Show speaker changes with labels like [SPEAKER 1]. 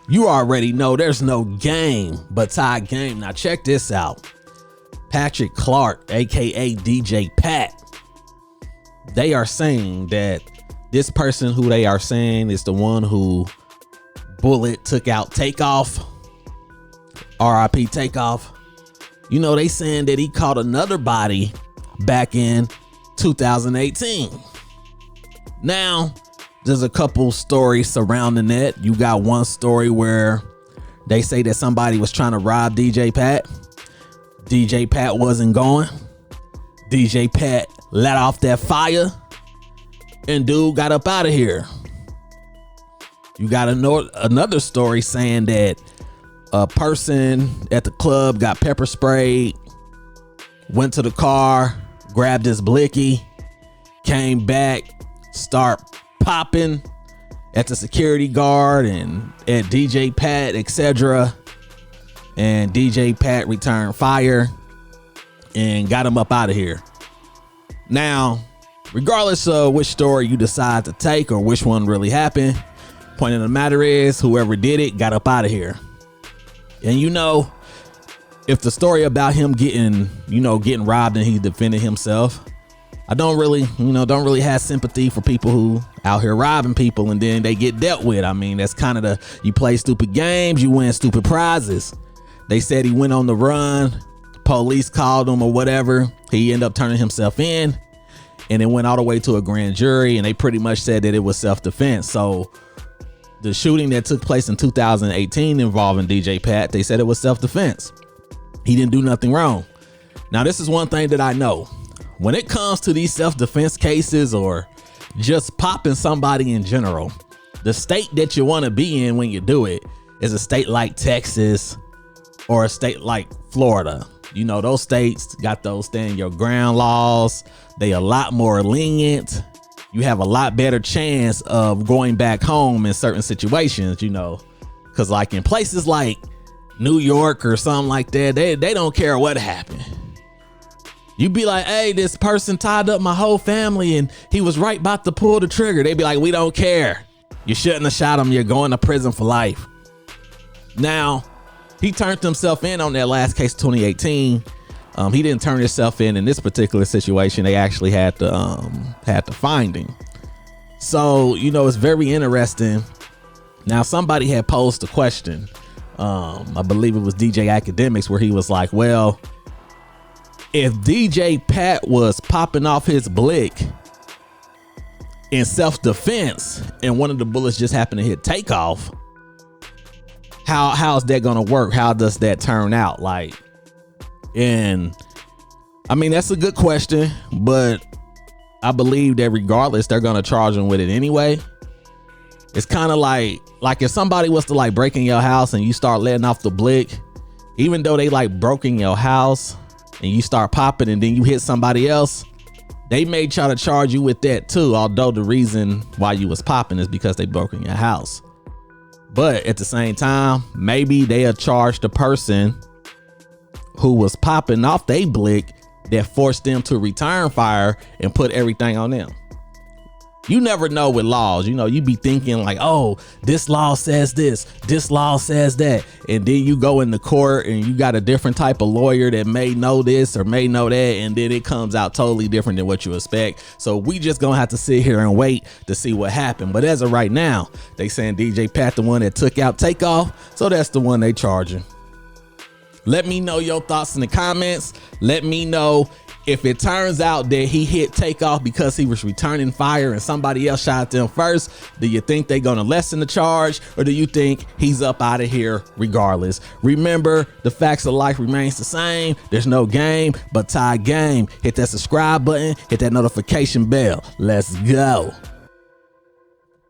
[SPEAKER 1] You already know there's no game but tie game. Now check this out. Patrick Clark, aka DJ Pat, they are saying that this person who they are saying is the one who bullet took out Takeoff, RIP Takeoff. You know, they saying that he caught another body back in 2018. Now, there's a couple stories surrounding that. You got one story where they say that somebody was trying to rob DJ Pat. DJ Pat wasn't going. DJ Pat let off that fire and dude got up out of here. You got another story saying that a person at the club got pepper sprayed, went to the car, grabbed his blicky, came back, start popping at the security guard and at DJ Pat, etc. And DJ Pat returned fire and got him up out of here. Now, regardless of which story you decide to take or which one really happened, point of the matter is whoever did it got up out of here. And you know, if the story about him getting robbed and he defended himself, I don't really have sympathy for people who out here robbing people and then they get dealt with. I mean, that's kind of you play stupid games, you win stupid prizes. They said he went on the run, police called him or whatever. He ended up turning himself in and it went all the way to a grand jury and they pretty much said that it was self-defense. So the shooting that took place in 2018 involving DJ Pat, they said it was self-defense. He didn't do nothing wrong. Now, this is one thing that I know. When it comes to these self-defense cases or just popping somebody in general, the state that you want to be in when you do it is a state like Texas or a state like Florida. You know, those states got those stand your ground laws. They a lot more lenient. You have a lot better chance of going back home in certain situations, you know, because like in places like New York or something like that, they don't care what happened. You be like, hey, this person tied up my whole family and he was right about to pull the trigger. They be like, we don't care. You shouldn't have shot him. You're going to prison for life. Now, he turned himself in on that last case, 2018. He didn't turn himself in this particular situation. They actually had to find him. So, you know, it's very interesting. Now, somebody had posed a question. I believe it was DJ Academics, where he was like, well, if DJ Pat was popping off his blick in self-defense and one of the bullets just happened to hit Takeoff, how's that gonna work? How does that turn out? Like, and I mean, that's a good question, but I believe that regardless, they're gonna charge him with it anyway. It's kind of like if somebody was to like break in your house and you start letting off the blick, even though they like broke in your house and you start popping and then you hit somebody else, they may try to charge you with that too. Although the reason why you was popping is because they broke in your house. But at the same time, maybe they'll charge the person who was popping off they blick that forced them to return fire and put everything on them. You never know with laws. You know, you be thinking like, oh, this law says this law says that. And then you go in the court and you got a different type of lawyer that may know this or may know that. And then it comes out totally different than what you expect. So we just gonna have to sit here and wait to see what happened. But as of right now, they saying DJ Pat, the one that took out Takeoff. So that's the one they charging. Let me know your thoughts in the comments. Let me know if it turns out that he hit Takeoff because he was returning fire and somebody else shot them first. Do you think they're gonna lessen the charge, or do you think he's up out of here regardless? Remember, the facts of life remains the same. There's no game but tie game. Hit that subscribe button, hit that notification bell. Let's go.